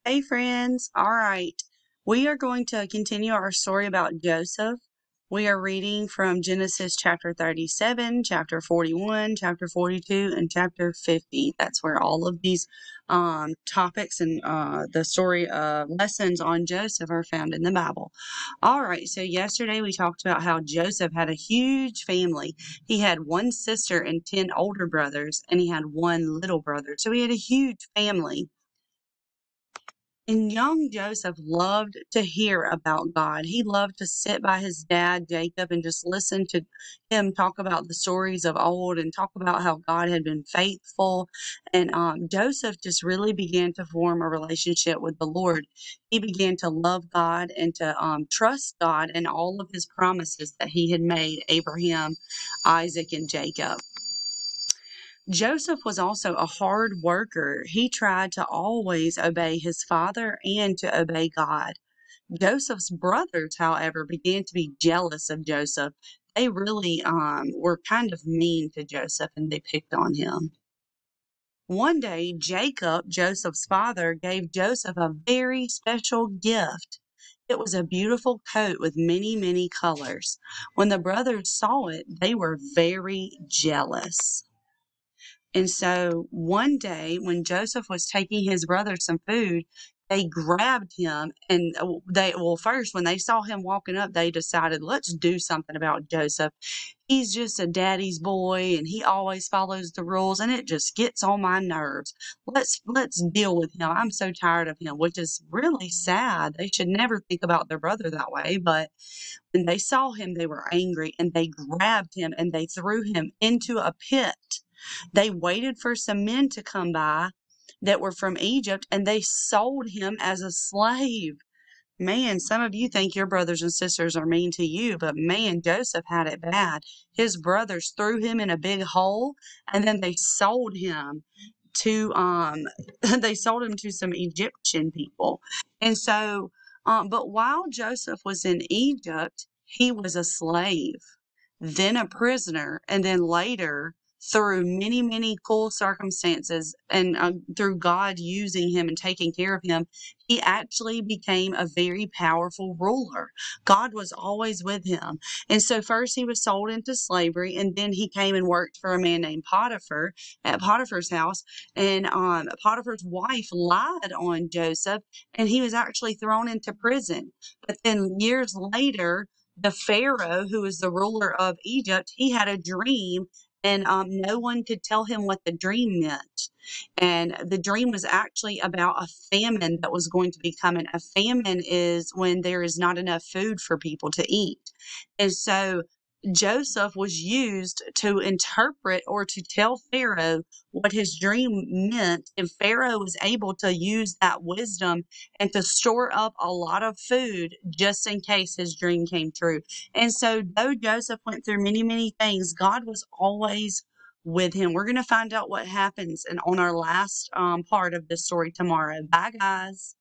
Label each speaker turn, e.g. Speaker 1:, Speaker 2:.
Speaker 1: Hey, friends. All right. We are going to continue our story about Joseph. We are reading from Genesis chapter 37, chapter 41, chapter 42, and chapter 50. That's where all of these topics and the story lessons on Joseph are found in the Bible. All right. So, yesterday we talked about how Joseph had a huge family. He had one sister and 10 older brothers, and he had one little brother. So, he had a huge family. And young Joseph loved to hear about God. He loved to sit by his dad, Jacob, and just listen to him talk about the stories of old and talk about how God had been faithful. And Joseph just really began to form a relationship with the Lord. He began to love God and to trust God and all of his promises that he had made Abraham, Isaac, and Jacob. Joseph was also a hard worker. He tried to always obey his father and to obey God. Joseph's brothers, however, began to be jealous of Joseph. They really were kind of mean to Joseph and they picked on him. One day, Jacob, Joseph's father, gave Joseph a very special gift. It was a beautiful coat with many, many colors. When the brothers saw it, they were very jealous. And so one day when Joseph was taking his brothers some food, they grabbed him and first, when they saw him walking up, they decided, let's do something about Joseph. He's just a daddy's boy and he always follows the rules and it just gets on my nerves. Let's deal with him. I'm so tired of him, which is really sad. They should never think about their brother that way. But when they saw him, they were angry and they grabbed him and they threw him into a pit. They waited for some men to come by that were from Egypt and they sold him as a slave. Man, some of you think your brothers and sisters are mean to you, but man, Joseph had it bad. His brothers threw him in a big hole and then they sold him to they sold him to some Egyptian people. And so but while Joseph was in Egypt, he was a slave, then a prisoner, and then later, through many, many cool circumstances and through God using him and taking care of him, he actually became a very powerful ruler. God was always with him. And so, first, he was sold into slavery, and then he came and worked for a man named Potiphar at Potiphar's house. And Potiphar's wife lied on Joseph, and he was actually thrown into prison. But then, years later, the Pharaoh, who was the ruler of Egypt, he had a dream, and no one could tell him what the dream meant. And the dream was actually about a famine that was going to be coming. A famine is when there is not enough food for people to eat. And so Joseph was used to interpret or to tell Pharaoh what his dream meant. And Pharaoh was able to use that wisdom and to store up a lot of food just in case his dream came true. And so, though Joseph went through many, many things, God was always with him. We're going to find out what happens and on our last part of this story tomorrow. Bye, guys.